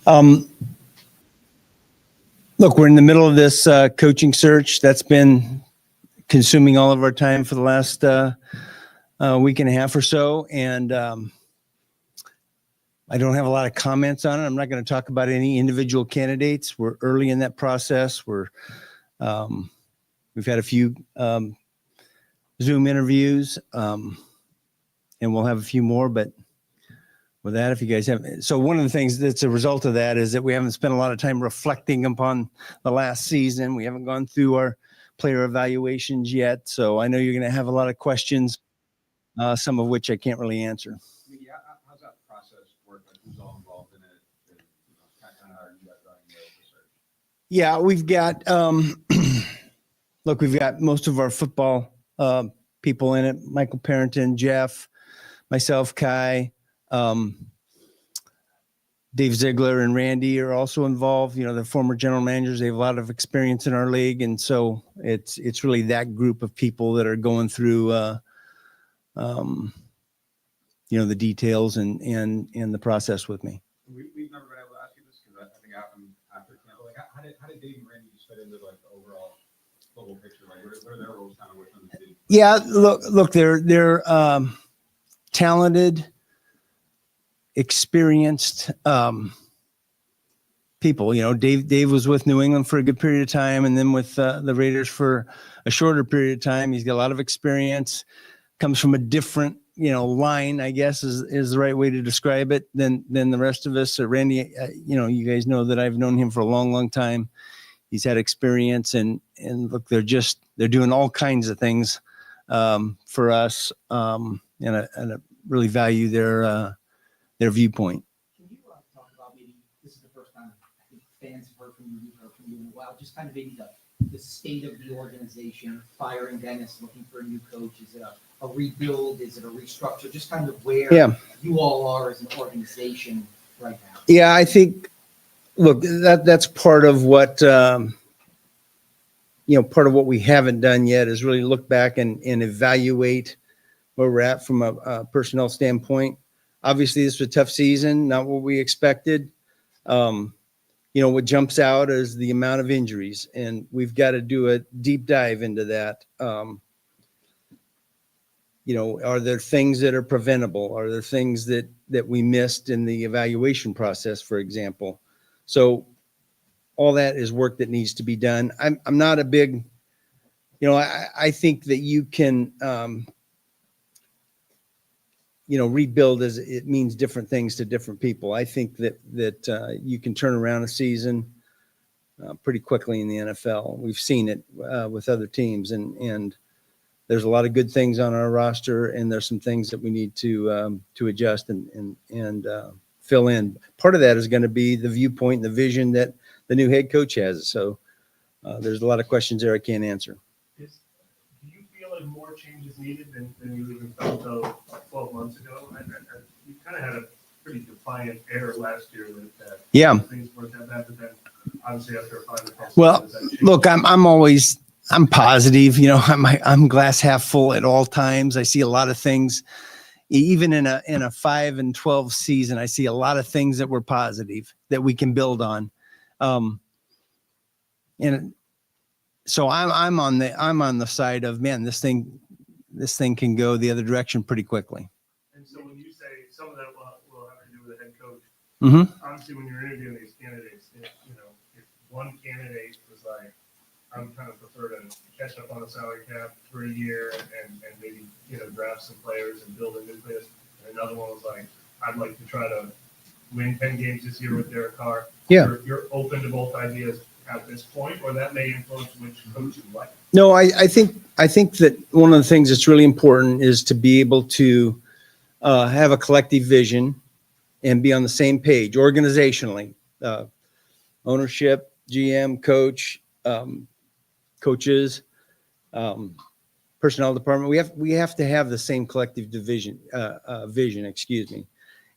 Look, we're in the middle of this coaching search that's been consuming all of our time for the last week and a half or so, and I don't have a lot of comments on it. I'm not going to talk about any individual candidates. We're early in that process. We've had a few Zoom interviews, and we'll have a few more, but with that, if you guys have, so one of the things that's a result of that is that we haven't spent a lot of time reflecting upon the last season. We haven't gone through our player evaluations yet. So I know you're going to have a lot of questions, some of which I can't really answer. Mickey, how's that process work? Like, who's all involved in it? And, kind of how are you guys running the research? Yeah, we've got, look, we've got most of our football people in it. Michael Parrington, Jeff, myself, Kai, Dave Ziegler and Randy are also involved. You know, the former general managers, they have a lot of experience in our league. And so it's really that group of people that are going through, you know, the details and the process with me. We've never been able to ask you this because I think after camp, like, how did Dave and Randy just fit into like the overall global picture? Like, what are their roles kind of within the team? Yeah, look, they're talented, experienced people. You know, Dave was with New England for a good period of time, and then with the Raiders for a shorter period of time. He's got a lot of experience. Comes from a different, you know, line, I guess is the right way to describe it than the rest of us. Randy, you know, you guys know that I've known him for a long time. He's had experience, and look, they're doing all kinds of things for us, and I really value their viewpoint. Can you talk about, maybe this is the first time I think fans have heard from you, we've heard from you in a while, just kind of maybe the state of the organization, firing Dennis, looking for a new coach? Is it a rebuild? Is it a restructure? Just kind of where you all are as an organization right now. Yeah, I think, look, that's part of what, you know, part of what we haven't done yet is really look back and evaluate where we're at from a personnel standpoint. Obviously, this was a tough season, not what we expected. You know, what jumps out is the amount of injuries, and we've got to do a deep dive into that. You know, are there things that are preventable? Are there things that we missed in the evaluation process, for example? So all that is work that needs to be done. I'm not a big, you know, I think that you can, you know, rebuild as it means different things to different people. I think that you can turn around a season pretty quickly in the NFL. We've seen it with other teams, and there's a lot of good things on our roster, and there's some things that we need to adjust and fill in. Part of that is going to be the viewpoint and the vision that the new head coach has. So there's a lot of questions there I can't answer. Do you feel like more change is needed than you even felt 12 months ago? You kind of had a pretty defiant air last year that things weren't that bad, but then obviously after a final process. Well, look, I'm positive. You know, I'm glass half full at all times. I see a lot of things, even in a 5-12 season. I see a lot of things that were positive that we can build on. And so I'm on the side of, man, this thing can go the other direction pretty quickly. And so when you say some of that will have to do with the head coach, obviously when you're interviewing these candidates, if one candidate was like, I'm kind of prefer to catch up on the salary cap for a year and maybe, you know, draft some players and build a nucleus, and another one was like, I'd like to try to win 10 games this year with Derek Carr. Yeah. You're open to both ideas at this point, or that may influence which coach you like? No, I think that one of the things that's really important is to be able to have a collective vision and be on the same page organizationally. Ownership, GM, coach, coaches, personnel department. We have to have the same collective vision.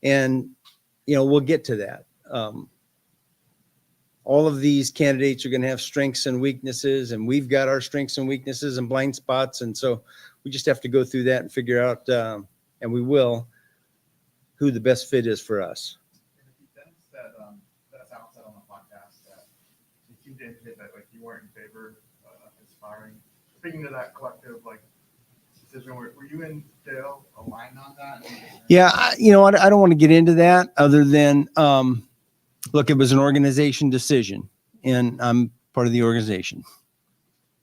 And you know, we'll get to that. All of these candidates are going to have strengths and weaknesses, and we've got our strengths and weaknesses and blind spots. And so we just have to go through that and figure out, and we will, who the best fit is for us. And if you sense that speaking to that collective, like, decision, were you and Dale aligned on that? Yeah, you know what? I don't want to get into that other than, look, it was an organization decision, and I'm part of the organization.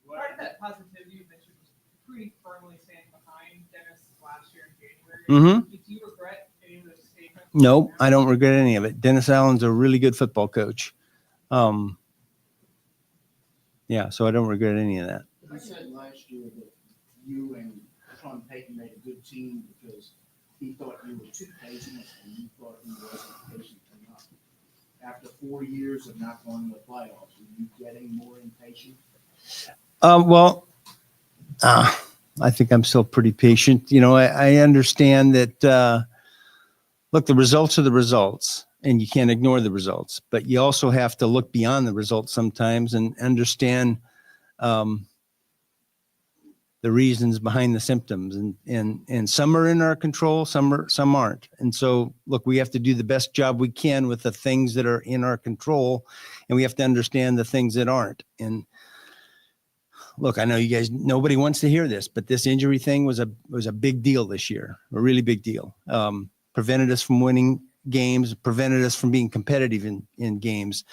Part of that positivity you mentioned was pretty firmly standing behind Dennis last year in January. Mm-hmm. Do you regret any of those statements? No, I don't regret any of it. Dennis Allen's a really good football coach. Yeah, so I don't regret any of that. I said last year that you and Sean Payton made a good team because he thought you were too patient and you thought he wasn't patient enough. After 4 years of not going to the playoffs, are you getting more impatient? I think I'm still pretty patient. You know, I understand that, look, the results are the results, and you can't ignore the results, but you also have to look beyond the results sometimes and understand the reasons behind the symptoms. And some are in our control, some aren't. And so, look, we have to do the best job we can with the things that are in our control, and we have to understand the things that aren't. And look, I know you guys, nobody wants to hear this, but this injury thing was a big deal this year, a really big deal. Prevented us from winning games, prevented us from being competitive in games.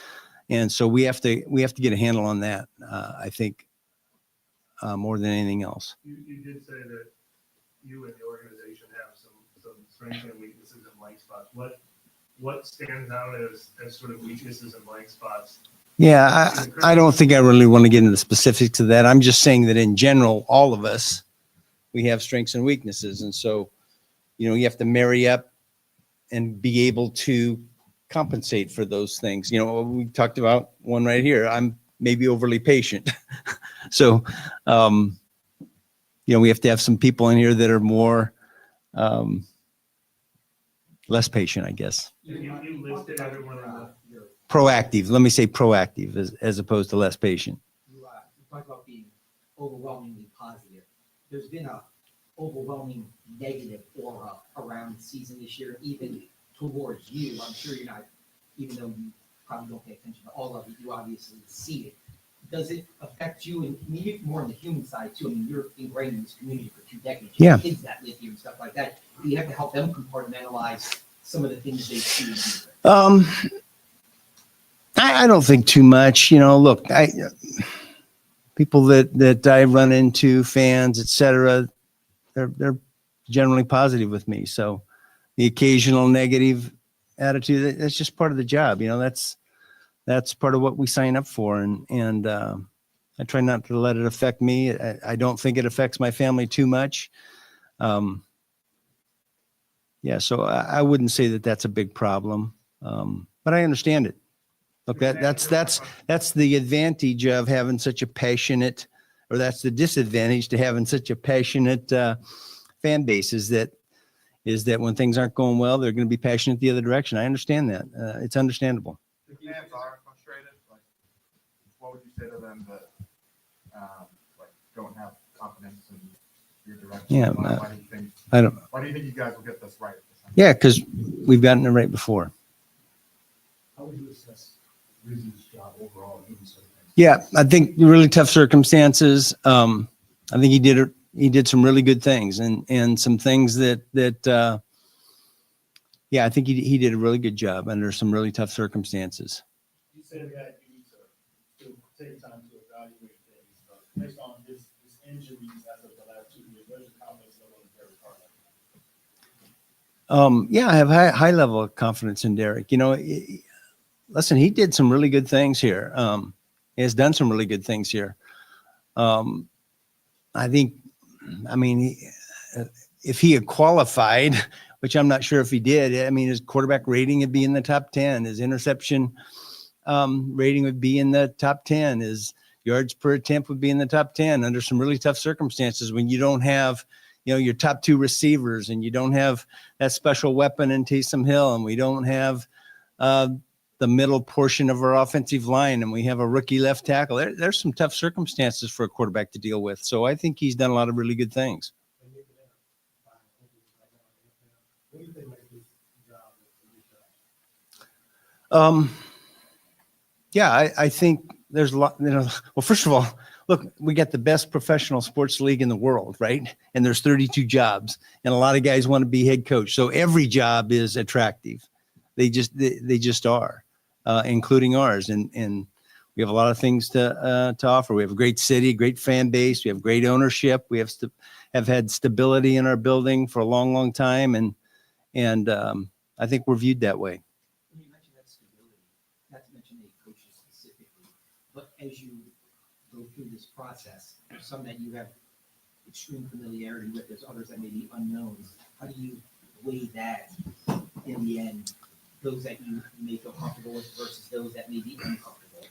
And so we have to get a handle on that, I think, more than anything else. You did say that you and the organization have some strengths and weaknesses and blank spots. What stands out as sort of weaknesses and blank spots? Yeah, I don't think I really want to get into the specifics of that. I'm just saying that in general, all of us, we have strengths and weaknesses. And so, you know, you have to marry up and be able to compensate for those things. You know, we talked about one right here. I'm maybe overly patient. So, you know, we have to have some people in here that are more, less patient, I guess. You listed everyone in the Proactive. Let me say proactive as opposed to less patient. You talk about being overwhelmingly positive. There's been a overwhelming negative aura around the season this year, even towards you. I'm sure you're not, even though you probably don't pay attention to all of it, you obviously see it. Does it affect you, and maybe more on the human side too? I mean, you're ingrained in this community for 2 decades. You have kids that live here and stuff like that. Do you have to help them compartmentalize some of the things they see? I don't think too much. You know, look, people that I run into, fans, etc., they're generally positive with me. So the occasional negative attitude, that's just part of the job. You know, that's part of what we sign up for. And I try not to let it affect me. I don't think it affects my family too much. Yeah, so I wouldn't say that that's a big problem. But I understand it. Look, that's the advantage of having such a passionate, or that's the disadvantage to having such a passionate fan base, is that when things aren't going well, they're going to be passionate the other direction. I understand that. It's understandable. The fans are frustrated. Like, what would you say to them that like don't have confidence in your direction? Yeah, Why do you think? Why do you think you guys will get this right? Yeah, because we've gotten it right before. How would you assess Rizzi's job overall in certain things? Yeah, I think really tough circumstances. I think he did some really good things and some things that yeah, I think he did a really good job under some really tough circumstances. You said that you need to take time to evaluate things, but based on his injuries as of the last 2 years, where's your confidence level in Derek Carter? Yeah, I have high level of confidence in Derek. You know, listen, he did some really good things here. He has done some really good things here. I think, I mean, if he had qualified, which I'm not sure if he did, I mean, his quarterback rating would be in the top 10. His interception rating would be in the top 10. His yards per attempt would be in the top 10 under some really tough circumstances when you don't have, you know, your top 2 receivers, and you don't have that special weapon in Taysom Hill, and we don't have the middle portion of our offensive line, and we have a rookie left tackle. There's some tough circumstances for a quarterback to deal with. So I think he's done a lot of really good things. What do you think makes this job? Yeah, I think there's a lot, you know, well, first of all, look, we got the best professional sports league in the world, right? And there's 32 jobs, and a lot of guys want to be head coach. So every job is attractive. They just are, including ours. And we have a lot of things to offer. We have a great city, great fan base. We have great ownership. We have had stability in our building for a long, long time. And I think we're viewed that way. When you mentioned that stability, not to mention the coaches specifically, but as you go through this process, there's some that you have extreme familiarity with, there's others that may be unknowns. How do you weigh that in the end? Those that you may feel comfortable with versus those that may be uncomfortable?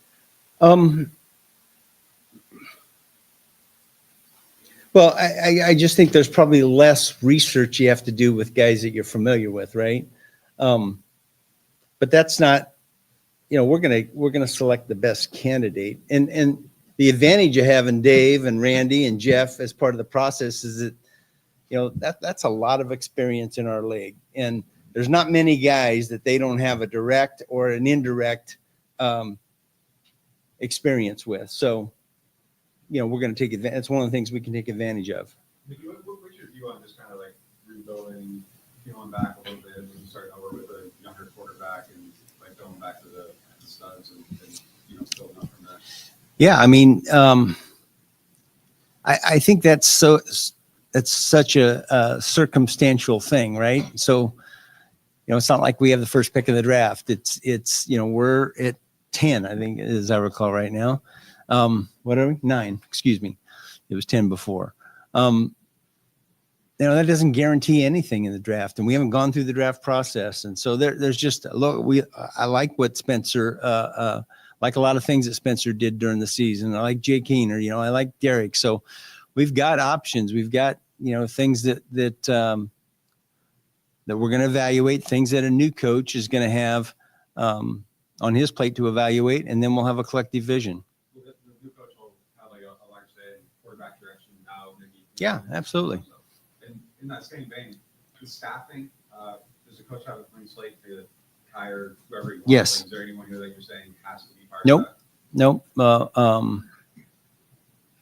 Well, I just think there's probably less research you have to do with guys that you're familiar with, right? But that's not, we're gonna select the best candidate. And the advantage of having Dave and Randy and Jeff as part of the process is that, that's a lot of experience in our league. And there's not many guys that they don't have a direct or an indirect experience with. So, we're going to take advantage. It's one of the things we can take advantage of. What's your view on just kind of like rebuilding, peeling back a little bit and starting over with a younger quarterback and like going back to the studs and building up from there? Yeah, I mean, I think that's such a circumstantial thing, right? So, it's not like we have the first pick of the draft. It's we're at 10, I think, as I recall right now. What are we? 9, excuse me. It was 10 before. That doesn't guarantee anything in the draft, and we haven't gone through the draft process. And so there's just I like what Spencer, like a lot of things that Spencer did during the season. I like Jake Keener, I like Derek. So we've got options. We've got, things that we're going to evaluate, things that a new coach is going to have on his plate to evaluate, and then we'll have a collective vision. The new coach will have like a large say in quarterback direction now, maybe. Yeah, absolutely. And in that same vein, the staffing, does the coach have a clean slate to hire whoever he wants? Yes. Like, is there anyone here that you're saying has to be part Nope. of that? Nope.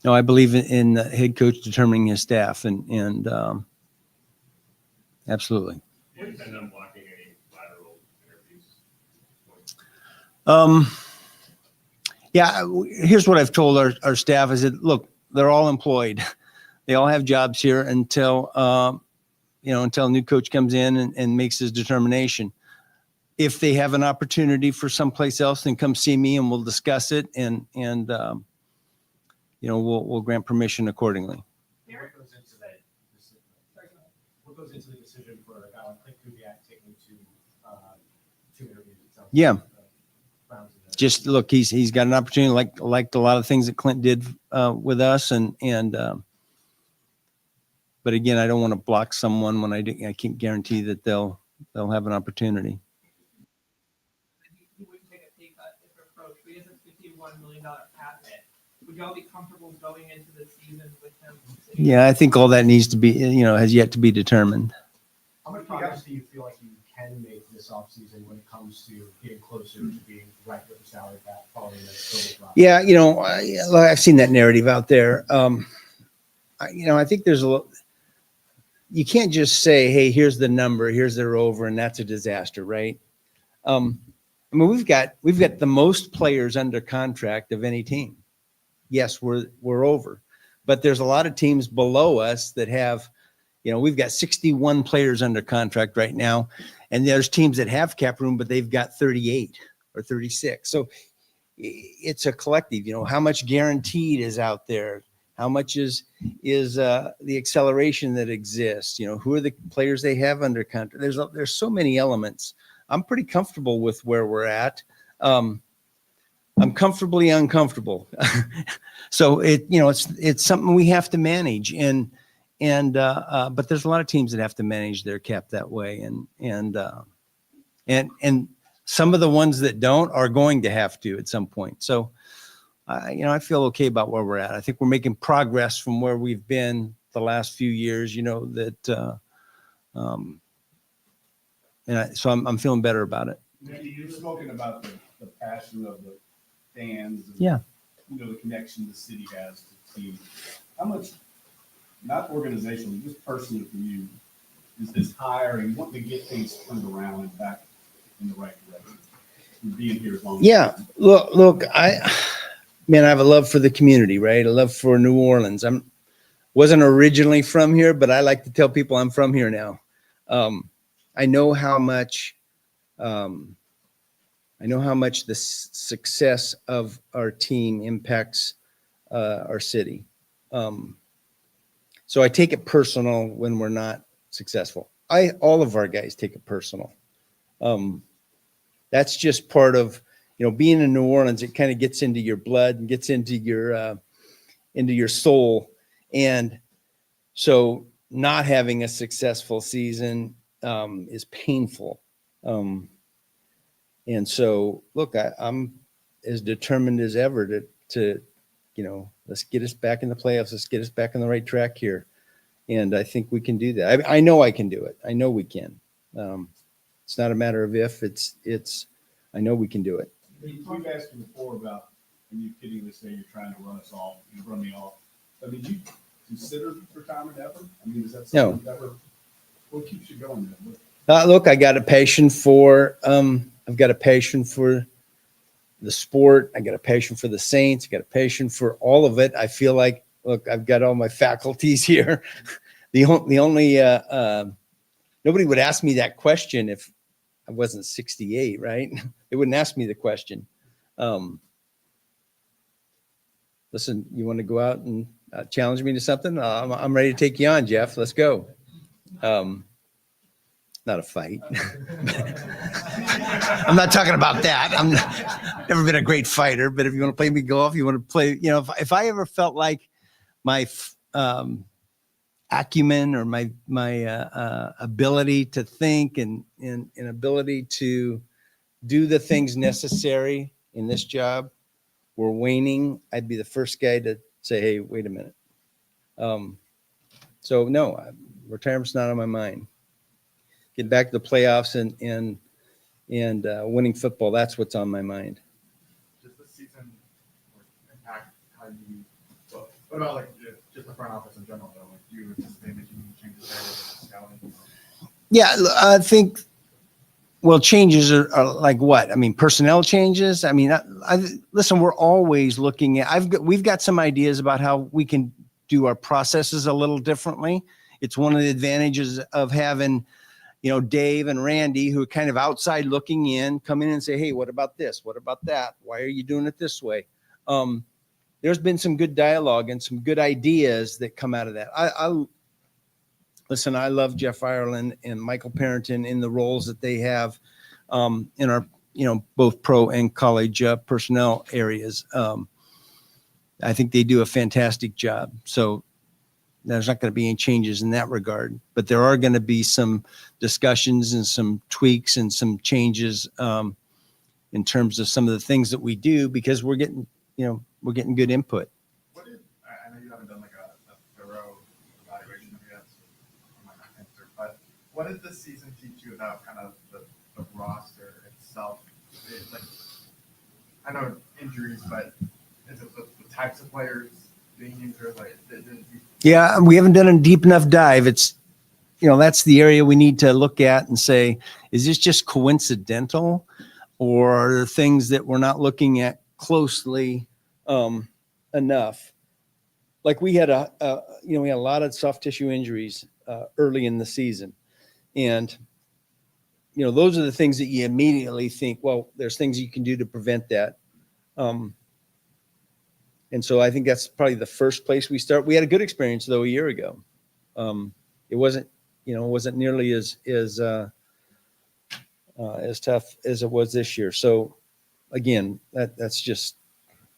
No, I believe in the head coach determining his staff, and absolutely. And then blocking any lateral interviews. Yeah, here's what I've told our staff. I said, look, they're all employed. They all have jobs here until a new coach comes in and makes his determination. If they have an opportunity for someplace else, then come see me and we'll discuss it and we'll grant permission accordingly. What goes into that decision? What goes into the decision for a guy like Clint Kubiak taking two interviews? Yeah. Just look, he's got an opportunity, like a lot of things that Clint did with us, but again, I don't want to block someone when I can't guarantee that they'll have an opportunity. He wouldn't take a pay cut if approached, but he has a $51 million cap hit. Would y'all be comfortable going into the season with him? Yeah, I think all that needs to be, has yet to be determined. How much progress do you feel like you can make this offseason when it comes to getting closer to being right with the salary cap following the total drop? Yeah, I've seen that narrative out there. I think there's you can't just say, hey, here's the number, here's their over, and that's a disaster, right? We've got the most players under contract of any team. Yes, we're over, but there's a lot of teams below us that have, we've got 61 players under contract right now, and there's teams that have cap room, but they've got 38 or 36. So it's a collective. How much guaranteed is out there? How much is the acceleration that exists? Who are the players they have under contract? There's so many elements. I'm pretty comfortable with where we're at. I'm comfortably uncomfortable. So it's something we have to manage, but there's a lot of teams that have to manage their cap that way, and some of the ones that don't are going to have to at some point. So I feel okay about where we're at. I think we're making progress from where we've been the last few years. So I'm feeling better about it. You've spoken about the passion of the fans. Yeah. you know, the connection the city has to the team. How much, not organizationally, just personally for you, is this hiring, wanting to get things turned around and back in the right direction? And being here as long as. Yeah, look, I have a love for the community, right? A love for New Orleans. Wasn't originally from here, but I like to tell people I'm from here now. I know how much the success of our team impacts our city. So I take it personal when we're not successful. All of our guys take it personal. That's just part of, being in New Orleans. It kind of gets into your blood and gets into your soul. And so not having a successful season is painful. And so, look, I'm as determined as ever to let's get us back in the playoffs. Let's get us back on the right track here. And I think we can do that. I know I can do it. I know we can. It's not a matter of if, I know we can do it. We've asked you before about, and you kiddingly say you're trying to run us off, you run me off. I mean, you consider retirement ever? I mean, is that something that what keeps you going then? Look, I've got a passion for the sport. I got a passion for the Saints. I got a passion for all of it. I feel like, look, I've got all my faculties here. The only nobody would ask me that question if I wasn't 68, right? They wouldn't ask me the question. Listen, you want to go out and challenge me to something? I'm ready to take you on, Jeff. Let's go. Not a fight. I'm not talking about that. I'm never been a great fighter, but if you want to play me golf, you want to play, if I ever felt like my acumen or my ability to think and ability to do the things necessary in this job were waning, I'd be the first guy to say, hey, wait a minute. So no, retirement's not on my mind. Get back to the playoffs and winning football. That's what's on my mind. Does the season impact how you, well, what about like just the front office in general though? Like, do you anticipate making changes there with scouting? Yeah, I think, well, changes are like what? I mean, personnel changes. I mean, listen, we're always looking at, we've got some ideas about how we can do our processes a little differently. It's one of the advantages of having, Dave and Randy, who are kind of outside looking in, come in and say, hey, what about this? What about that? Why are you doing it this way? There's been some good dialogue and some good ideas that come out of that. Listen, I love Jeff Ireland and Michael Parrington in the roles that they have in our, both pro and college personnel areas. I think they do a fantastic job. So there's not going to be any changes in that regard, but there are going to be some discussions and some tweaks and some changes in terms of some of the things that we do, because we're getting good input. What did, I know you haven't done like a thorough evaluation of yet, so I might not answer, but what did this season teach you about kind of the roster itself? Like, I know injuries, but is it the types of players being injured? Like, Yeah, we haven't done a deep enough dive. It's, that's the area we need to look at and say, is this just coincidental, or are there things that we're not looking at closely enough? Like we had we had a lot of soft tissue injuries early in the season, and those are the things that you immediately think, well, there's things you can do to prevent that. And so I think that's probably the first place we start. We had a good experience though a year ago. It wasn't nearly as tough as it was this year. So again, that's just,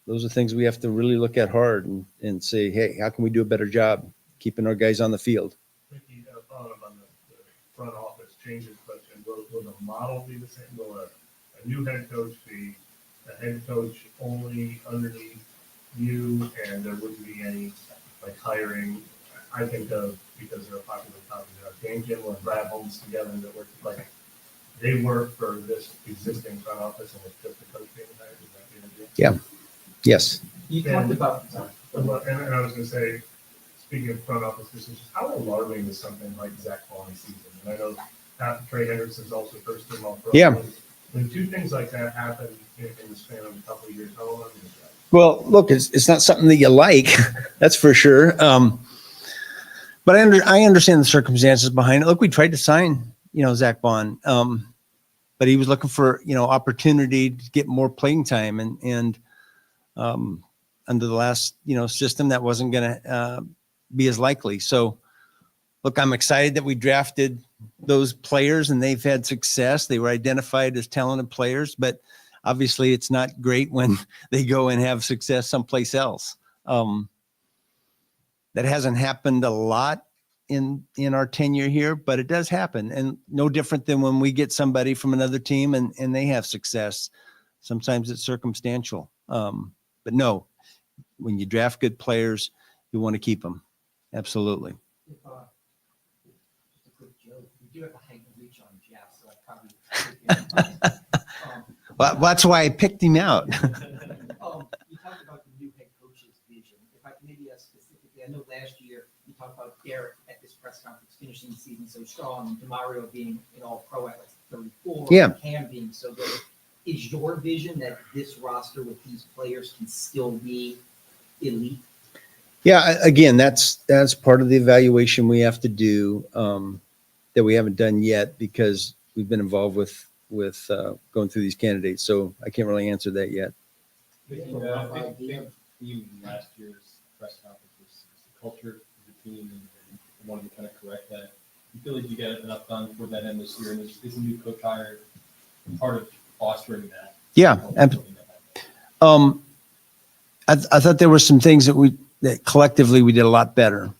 those are things we have to really look at hard and say, hey, how can we do a better job keeping our guys on the field? Mickey, following up on the front office changes question, will the model be the same? Will a new head coach be a head coach only underneath you, and there wouldn't be any like hiring? I think of, because they're a popular topic, Dan Kimball and Brad Holmes together that work like they work for this existing front office, and it's just the coach being hired. Is that the idea? Yeah. Yes. You talked about, sorry. And I was gonna say, speaking of front office decisions, how alarming is something like Zach Bonnie's season? And I know Trey Hendrickson's also first team all pro. Yeah. When two things like that happen in the span of a couple of years, how alarming is that? Well, look, it's not something that you like, that's for sure. But I understand the circumstances behind it. Look, we tried to sign, Zach Bond, but he was looking for, opportunity to get more playing time, and under the last, system, that wasn't going to be as likely. So, look, I'm excited that we drafted those players and they've had success. They were identified as talented players, but obviously it's not great when they go and have success someplace else. That hasn't happened a lot in our tenure here, but it does happen. And no different than when we get somebody from another team and they have success. Sometimes it's circumstantial. But no, when you draft good players, you want to keep them. Absolutely. If, just a quick joke, we do have a height and reach on Jeff, so I probably. Well, that's why I picked him out. You talked about the new head coach's vision. If I can maybe ask specifically, I know last year you talked about Derek at this press conference finishing the season so strong, and DeMario being an all-pro at like 34, Yeah. and Cam being so good. Is your vision that this roster with these players can still be elite? Yeah, again, that's part of the evaluation we have to do that we haven't done yet because we've been involved with going through these candidates. So I can't really answer that yet. I think even last year's press conference was the culture of the team, and I wanted to kind of correct that. You feel like you got enough done for that end this year, and is a new coach hire part of fostering that? Yeah. I thought there were some things that collectively we did a lot better.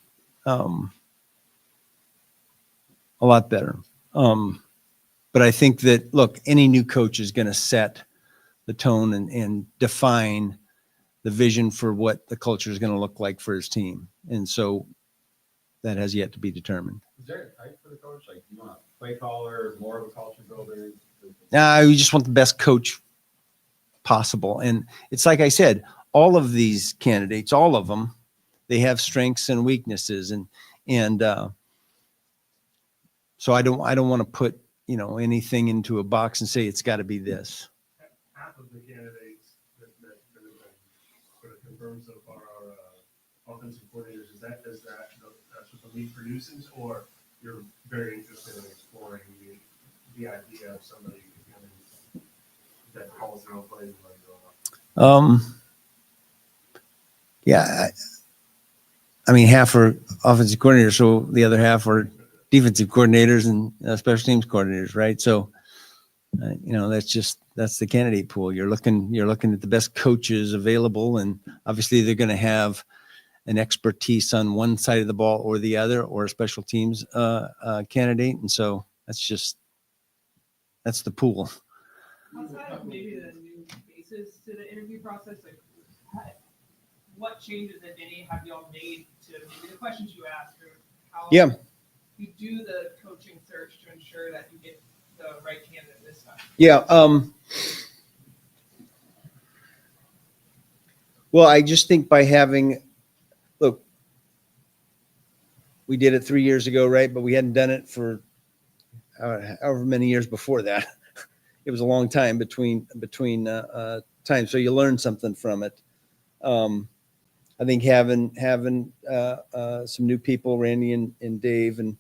But I think that, look, any new coach is going to set the tone and define the vision for what the culture is going to look like for his team. And so that has yet to be determined. Is there a type for the coach? Like, you want a play caller, more of a culture builder? We just want the best coach possible. And it's like I said, all of these candidates, all of them, they have strengths and weaknesses. And so I don't want to put, anything into a box and say it's got to be this. Half of the candidates that have been sort of confirmed so far are offensive coordinators. Is that that's what the league produces, or you're very interested in exploring the idea of somebody that calls their own plays and let it go off? Yeah. I mean, half are offensive coordinators, so the other half are defensive coordinators and special teams coordinators, right? So, that's the candidate pool. You're looking at the best coaches available, and obviously they're going to have an expertise on one side of the ball or the other, or a special teams candidate. And so that's the pool. Outside of maybe the new faces to the interview process, like what changes, if any, have y'all made to maybe the questions you ask, or how you do the coaching search to ensure that you get the right candidate this time? Yeah. Well, I just think by look, we did it 3 years ago, right? But we hadn't done it for however many years before that. It was a long time between times. So you learn something from it. I think having some new people, Randy and Dave and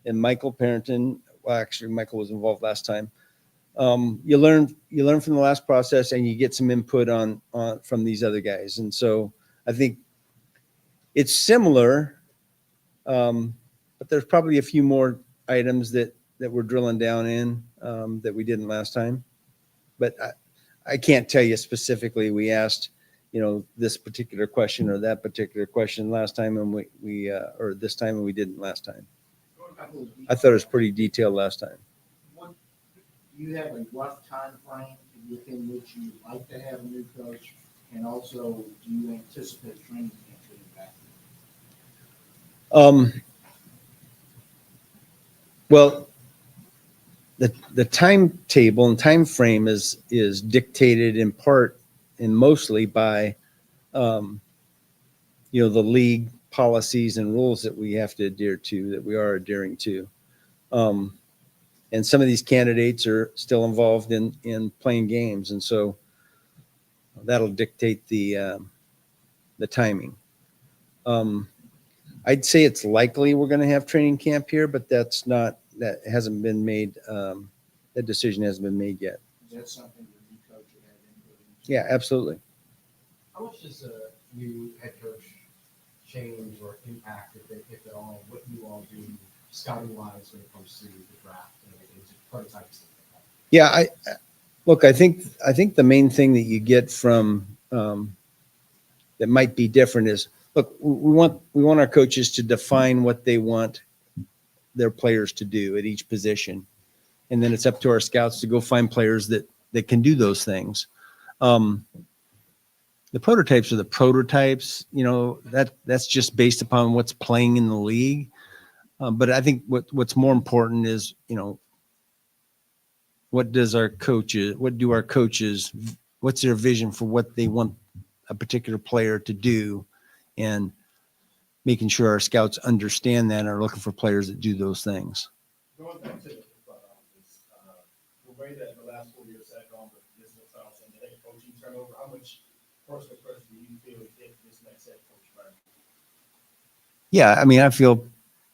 Michael Parrington. Well, actually, Michael was involved last time. You learn from the last process, and you get some input on from these other guys. And so I think it's similar, but there's probably a few more items that we're drilling down in that we didn't last time. But I can't tell you specifically. We asked, this particular question or that particular question last time, and we or this time, and we didn't last time. I thought it was pretty detailed last time. Do you have a rough time frame within which you like to have a new coach? And also, do you anticipate training camp getting back? Well, the timetable and time frame is dictated in part and mostly by the league policies and rules that we have to adhere to, that we are adhering to. And some of these candidates are still involved in playing games. And so that'll dictate the timing. I'd say it's likely we're going to have training camp here, but that hasn't been made. That decision hasn't been made yet. Is that something the new coach would have input into? Yeah, absolutely. How much does a new head coach change or impact, if at all, what you all do scouting wise when it comes to the draft and prototypes? Yeah, I think the main thing that you get from that might be different is, look, we want our coaches to define what they want their players to do at each position, and then it's up to our scouts to go find players that can do those things. The prototypes are the prototypes, that's just based upon what's playing in the league. But I think what's more important is, what do our coaches, what's their vision for what they want a particular player to do, and making sure our scouts understand that and are looking for players that do those things. Going back to the front office, the way that the last 4 years have gone with business house and the head coaching turnover, how much personal pressure do you feel if this next head coach right? Yeah, I mean, I feel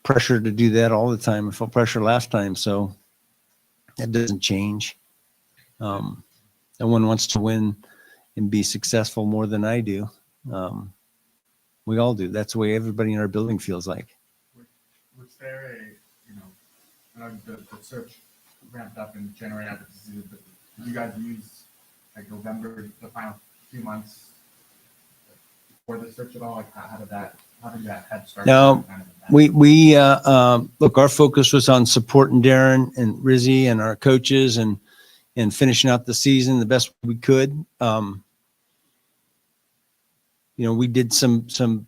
pressure to do that all the time. I felt pressure last time, so that doesn't change. No one wants to win and be successful more than I do. We all do. That's the way everybody in our building feels like. Was there the search ramped up in January after the season, but did you guys use like November, the final few months for the search at all? Like how did that head start? No, we look, our focus was on supporting Darren and Rizzy and our coaches and finishing out the season the best we could. We did some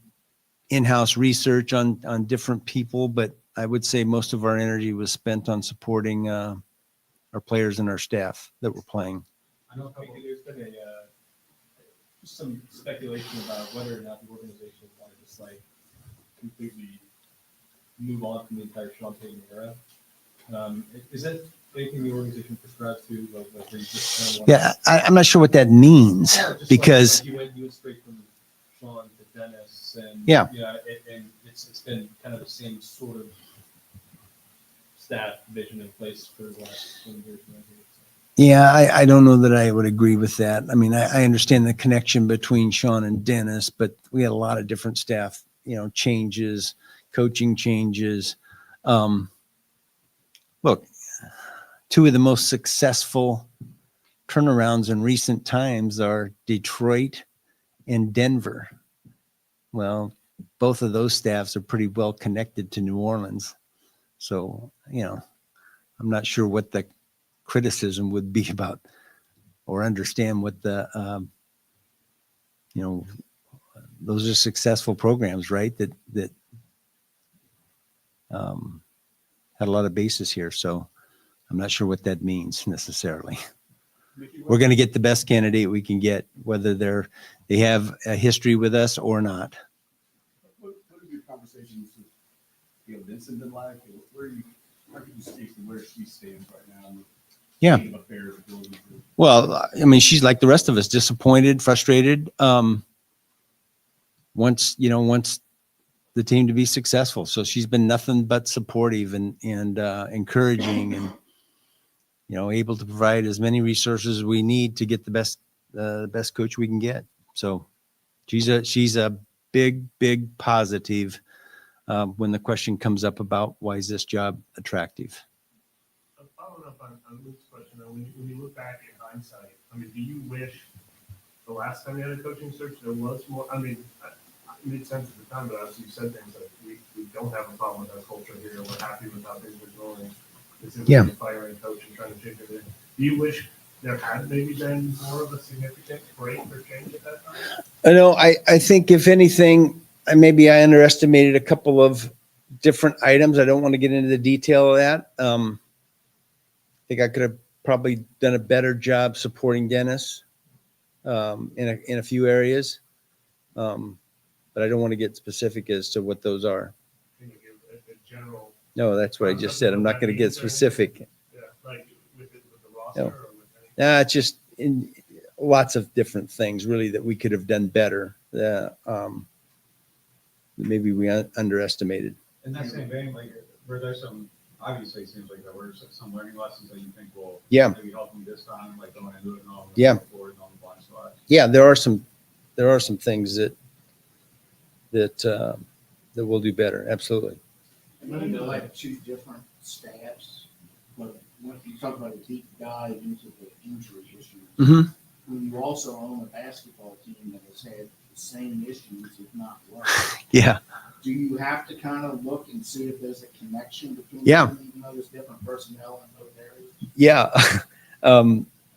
in-house research on different people, but I would say most of our energy was spent on supporting our players and our staff that were playing. I know there's been just some speculation about whether or not the organization want to just completely move on from the entire Sean Payton era. Is that anything the organization prescribes to? Like where you just kind of I'm not sure what that means, because you went straight from Sean to Dennis, and and it's been kind of the same sort of staff vision in place for the last 20 years. Yeah, I don't know that I would agree with that. I mean, I understand the connection between Sean and Dennis, but we had a lot of different staff, changes, coaching changes. Look, two of the most successful turnarounds in recent times are Detroit and Denver. Well, both of those staffs are pretty well connected to New Orleans. So, I'm not sure what the criticism would be about, or understand what the those are successful programs, right, that had a lot of basis here. So I'm not sure what that means necessarily. We're going to get the best candidate we can get, whether they have a history with us or not. What have your conversations with Gail Vincent been like? How could you speak to where she stands right now? Yeah. Affairs, Well, I mean, she's like the rest of us, disappointed, frustrated. Wants the team to be successful. So she's been nothing but supportive and encouraging, and able to provide as many resources as we need to get the best coach we can get. So she's a big positive when the question comes up about why is this job attractive. Following up on Luke's question, when you look back in hindsight, I mean, do you wish the last time you had a coaching search there was more? I mean, it made sense at the time, but obviously you said things like we don't have a problem with our culture here. We're happy with how things are going. This is firing coach and trying to change it. Do you wish there had maybe been more of a significant break or change at that time? I know. I think if anything, maybe I underestimated a couple of different items. I don't want to get into the detail of that. I think I could have probably done a better job supporting Dennis in a few areas. But I don't want to get specific as to what those are. Can you give a general, No, that's what I just said. I'm not going to get specific. yeah, like with the No. roster or with anything? It's just in lots of different things really that we could have done better. Maybe we underestimated. In that same vein, like, were there some, obviously it seems like there were some learning lessons that you think will Yeah. maybe help me this time, like going into it and all. Yeah. Forward and on the blind spot. Yeah, there are some things that we'll do better. Absolutely. And then you have two different staffs, but when you talk about a deep dive into the injury issues, Mm-hmm. when you also own a basketball team that has had the same issues, if not worse, Yeah. do you have to kind of look and see if there's a connection between Yeah. them, even though there's different personnel in those areas? Yeah.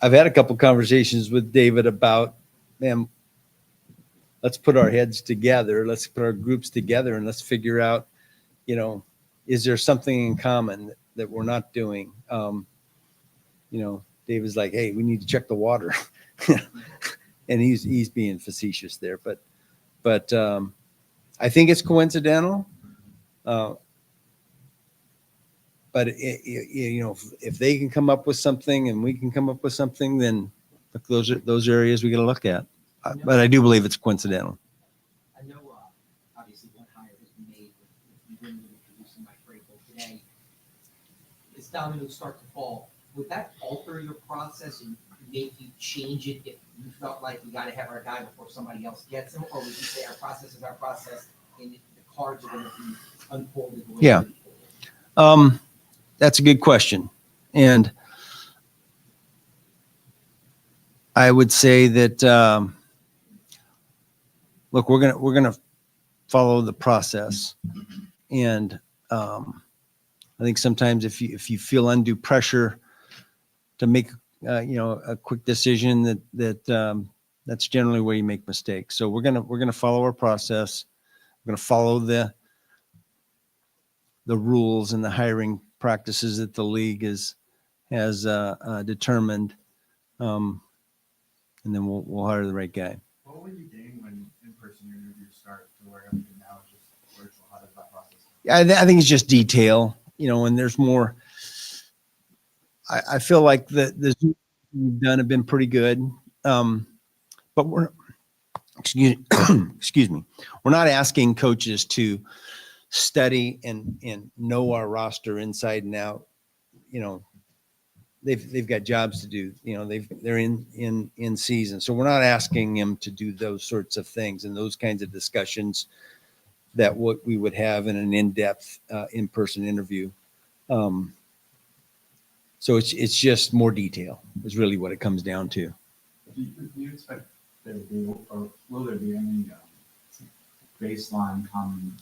I've had a couple conversations with David about, man, let's put our heads together. Let's put our groups together and let's figure out, is there something in common that we're not doing? David's like, hey, we need to check the water. And he's being facetious there, but I think it's coincidental. But if they can come up with something and we can come up with something, then look, those areas we got to look at. But I do believe it's coincidental. I know, obviously, one hire has been made with you women introducing Mike Vrabel today. As dominoes start to fall, would that alter your process and make you change it if you felt like we got to have our guy before somebody else gets him? Or would you say our process is our process and the cards are going to be unfolded? the way Yeah. they're unfolded? That's a good question. And I would say that, look, we're going to follow the process. And I think sometimes if you feel undue pressure to make, a quick decision that's generally where you make mistakes. So we're going to follow our process. We're going to follow the rules and the hiring practices that the league has determined, and then we'll hire the right guy. What will you gain when in-person interviews start to where everything now is just virtual? How does that process go? I think it's just detail, and there's more. I feel like the Zoom we've done have been pretty good, but excuse me, we're not asking coaches to study and know our roster inside and out. They've got jobs to do. They're in season, so we're not asking them to do those sorts of things and those kinds of discussions that what we would have in an in-depth in-person interview. So it's just more detail is really what it comes down to. Do you expect there to be, or will there be any baseline common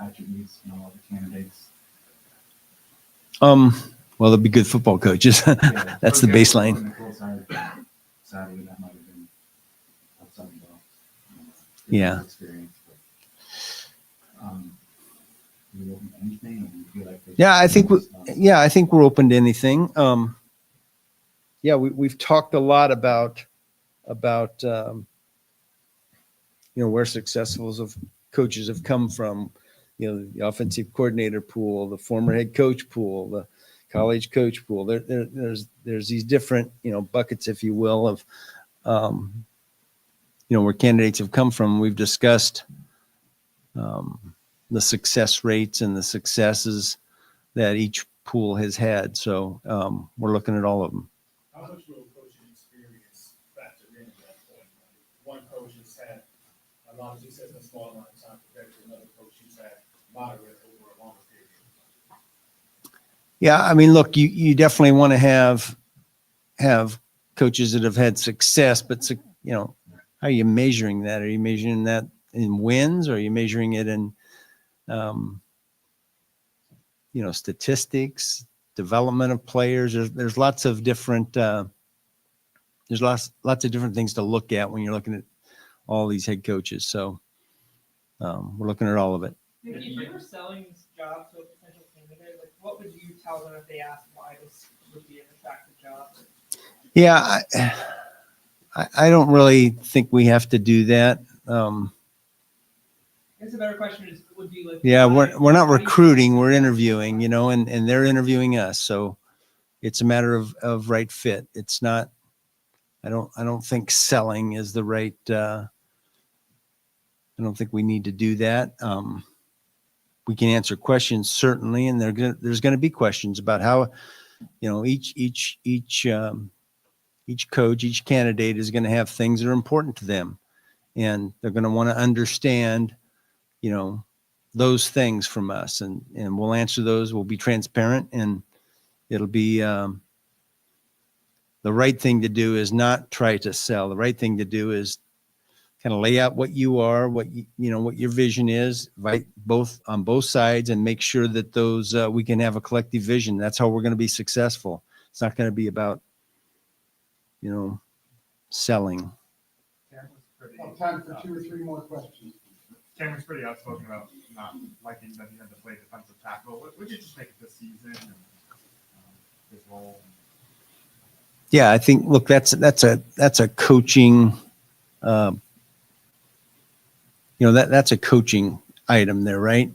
attributes in all the candidates? Well, they'll be good football coaches. Yeah, That's the for example, baseline. on Nicole's side, sadly, that might have been something else. Yeah. Experience, but, do you open to anything, or do you feel like? Yeah, I think we're open to anything. We've talked a lot about where successful of coaches have come from. The offensive coordinator pool, the former head coach pool, the college coach pool. There's these different buckets, if you will, of where candidates have come from. We've discussed the success rates and the successes that each pool has had. So we're looking at all of them. How much will coaching experience factor in at that point? One coach has had a lot of success in a small amount of time compared to another coach who's had moderate over a longer period of time. Yeah, I mean, look, you definitely want to have coaches that have had success, but how are you measuring that? Are you measuring that in wins? Or are you measuring it in statistics, development of players? There's lots of different there's lots of different things to look at when you're looking at all these head coaches. So we're looking at all of it. If you were selling this job to a potential candidate, like what would you tell them if they asked why this would be an attractive job? Yeah, I don't really think we have to do that. I guess a better question would be like. Yeah, why- we're not why do you- recruiting, we're interviewing, and they're interviewing us. So it's a matter of right fit. It's not, I don't think selling is the right, I don't think we need to do that. We can answer questions certainly, and there's going to be questions about how, each coach, each candidate is going to have things that are important to them, and they're going to want to understand, those things from us, and we'll answer those. We'll be transparent, and it'll be, the right thing to do is not try to sell. The right thing to do is kind of lay out what you are, what what your vision is, right? On both sides, and make sure that those we can have a collective vision. That's how we're going to be successful. It's not going to be about, selling. Cameron's pretty. Well, time for 2 or 3 more questions. Cameron's pretty outspoken about not liking that he had to play defensive tackle. What did you just make of this season and his role? Yeah, I think. Look, that's a coaching. That's a coaching item there, right?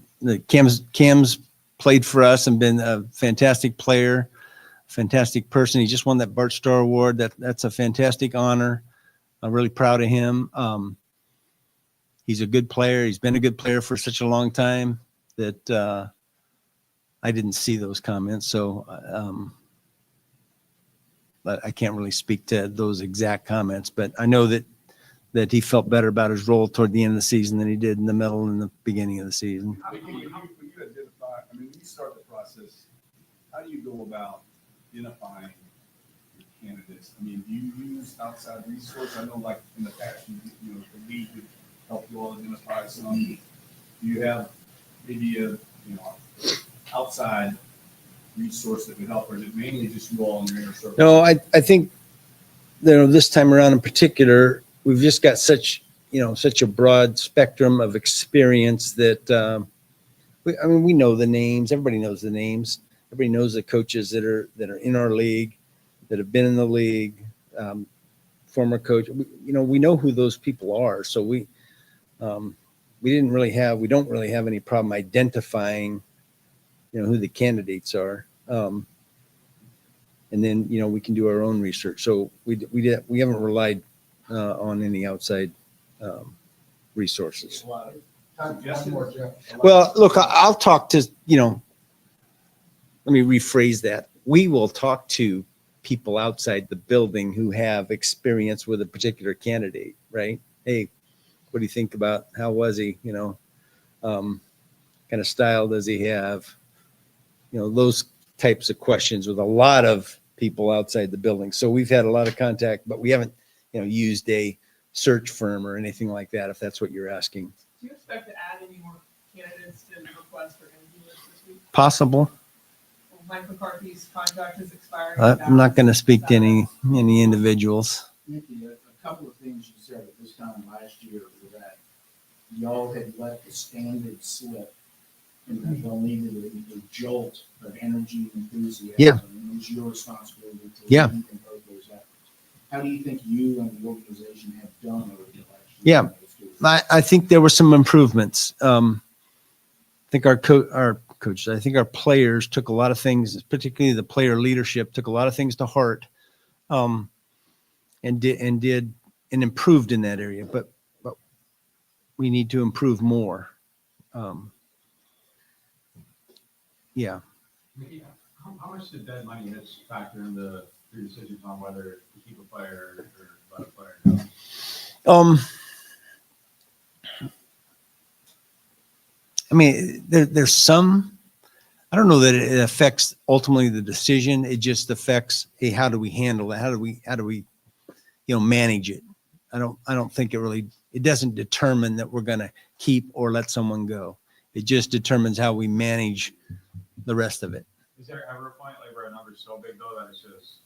Cam's played for us and been a fantastic player, fantastic person. He just won that Bart Starr Award. That's a fantastic honor. I'm really proud of him. He's a good player. He's been a good player for such a long time that I didn't see those comments. So, but I can't really speak to those exact comments. But I know that he felt better about his role toward the end of the season than he did in the middle and the beginning of the season. When you identify, when you start the process, how do you go about identifying your candidates? Do you use outside resource? I know, like in the past, the league would help you all identify some. Do you have maybe a outside resource that would help, or is it mainly just you all in your inner circle? No, I think this time around in particular, we've just got such a broad spectrum of experience that we know the names. Everybody knows the names. Everybody knows the coaches that are in our league, that have been in the league, former coach. We know who those people are. So we don't really have any problem identifying, who the candidates are. And then, we can do our own research. So we haven't relied on any outside resources. Time for 1 more, Jeff. Well, look, I'll talk to, let me rephrase that. We will talk to people outside the building who have experience with a particular candidate, right? Hey, what do you think about, how was he, kind of style does he have? Those types of questions with a lot of people outside the building. So we've had a lot of contact, but we haven't, used a search firm or anything like that, if that's what you're asking. Do you expect to add any more candidates to the request for interview list this week? Possible. Well, Mike McCarthy's contract is expiring. I'm not going to speak to any individuals. Mickey, a couple of things you said at this time last year were that y'all had let the standard slip and that y'all needed a jolt of energy and enthusiasm. Yeah. And it was your responsibility to Yeah. lead and promote those efforts. How do you think you and the organization have done over the last year? Yeah. I think there were some improvements. I think our coaches, I think our players took a lot of things, particularly the player leadership, took a lot of things to heart, and improved in that area. But we need to improve more. Yeah. Mickey, how much did that money has factor into your decisions on whether to keep a player or let a player go? There's some, I don't know that it affects ultimately the decision. It just affects, hey, how do we handle it? How do we manage it? I don't think it doesn't determine that we're going to keep or let someone go. It just determines how we manage the rest of it. Is there ever a point like where a number's so big though that it's just,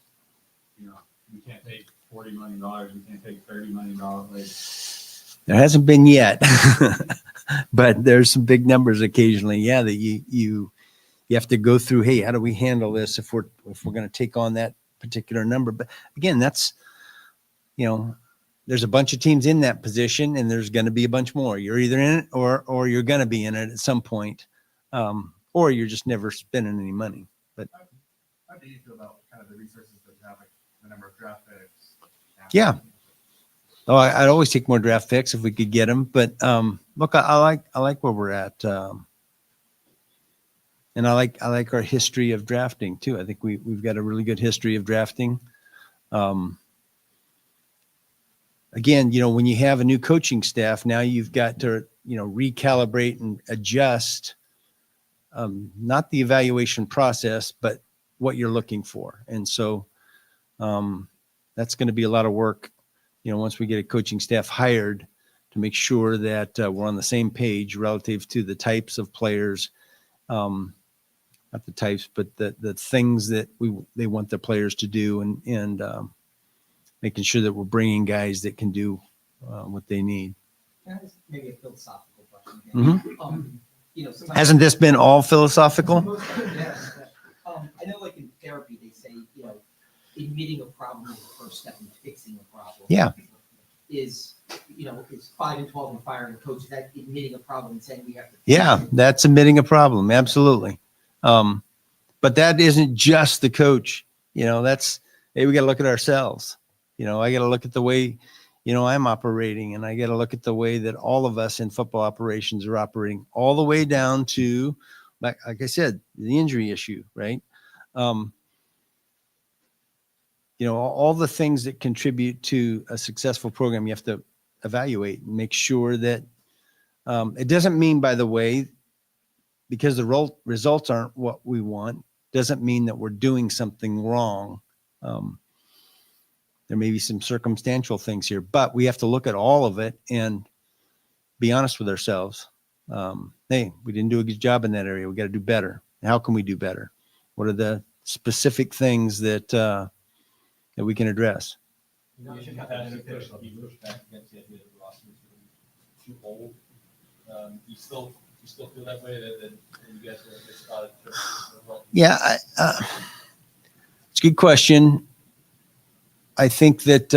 we can't take $40 million, we can't take $30 million, like. There hasn't been yet, but there's some big numbers occasionally. Yeah, that you have to go through. Hey, how do we handle this if we're going to take on that particular number? But again, that's you there's a bunch of teams in that position, and there's going to be a bunch more. You're either in it or you're going to be in it at some point, or you're just never spending any money. How do you feel about kind of the resources that you have, like the number of draft picks? Yeah. Oh, I'd always take more draft picks if we could get them. But look, I like where we're at, and I like our history of drafting too. I think we've got a really good history of drafting. Again, when you have a new coaching staff, now you've got to recalibrate and adjust, not the evaluation process, but what you're looking for. And so that's going to be a lot of work, once we get a coaching staff hired, to make sure that we're on the same page relative to the types of players, not the types, but the things that they want their players to do, and making sure that we're bringing guys that can do what they need. Can I ask maybe a philosophical question? Mhm. Sometimes- Hasn't this been all philosophical? Yes. I know, like in therapy, they say, admitting a problem is the first step in fixing a problem. Yeah. Is 5 and 12 and firing a coach, is that admitting a problem and saying we have to? Yeah, that's admitting a problem. Absolutely. But that isn't just the coach. That's, hey, we got to look at ourselves. I got to look at the way, I'm operating, and I got to look at the way that all of us in football operations are operating, all the way down to, like I said, the injury issue, right? All the things that contribute to a successful program, you have to evaluate and make sure that it doesn't mean, by the way, because the results aren't what we want, doesn't mean that we're doing something wrong. There may be some circumstantial things here, but we have to look at all of it and be honest with ourselves. Hey, we didn't do a good job in that area. We got to do better. How can we do better? What are the specific things that we can address? You should have that push back against the idea that the roster is too old. You still feel that way that you guys are just started? Yeah, it's a good question. I think that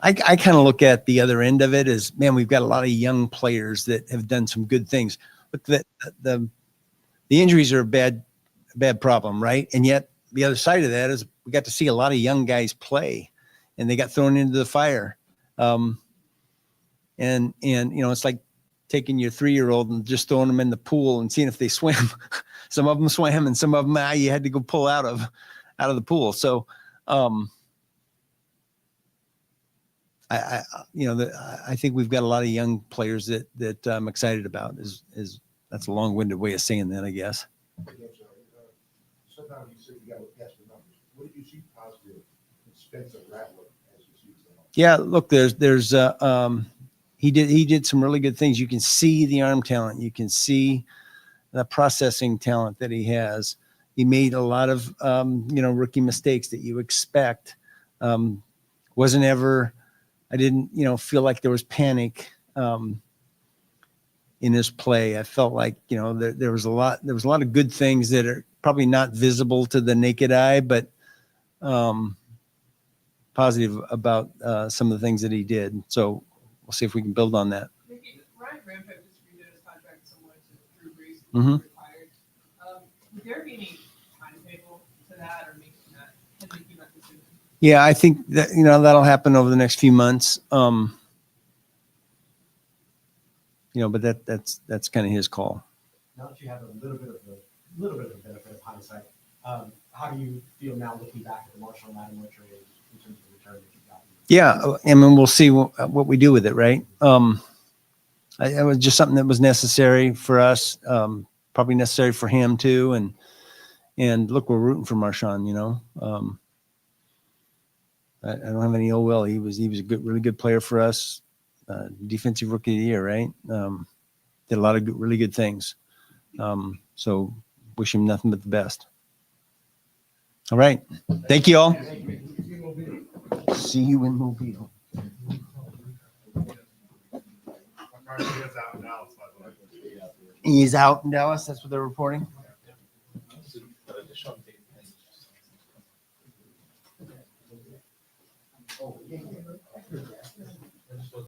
I kind of look at the other end of it as, man, we've got a lot of young players that have done some good things. Look, the injuries are a bad problem, right? And yet the other side of that is we got to see a lot of young guys play, and they got thrown into the fire. And it's like taking your 3-year-old and just throwing them in the pool and seeing if they swim. Some of them swam, and some of them you had to go pull out of the pool. So I think we've got a lot of young players that I'm excited about. Is that's a long-winded way of saying that, I guess. Sometimes you say you got to guess the numbers. What did you see positive in Spencer Rattler as you see them? Yeah, look, there's he did some really good things. You can see the arm talent. You can see the processing talent that he has. He made a lot of rookie mistakes that you expect. Wasn't ever. I didn't feel like there was panic in his play. I felt like there was a lot of good things that are probably not visible to the naked eye, but positive about some of the things that he did. So we'll see if we can build on that. Maybe Ryan Ramchick just redid his contract similar to Drew Brees, Mhm. retired. Would there be any timetable to that, or making that decision? Yeah, I think that that'll happen over the next few months. But that's kind of his call. Now that you have a little bit of the benefit of hindsight, how do you feel now looking back at the Marshall Lattimore trade in terms of the return that you got? Yeah, I mean, we'll see what we do with it, right? It was just something that was necessary for us, probably necessary for him too. And look, we're rooting for Marshawn. I don't have any ill will. He was a really good player for us. Defensive rookie of the year, right? Did a lot of really good things. So wish him nothing but the best. All right. Thank you all. See you in Mobile. Garcia's out in Dallas, by the way. He's out in Dallas. That's what they're reporting. Oh, yeah, yeah. I heard that.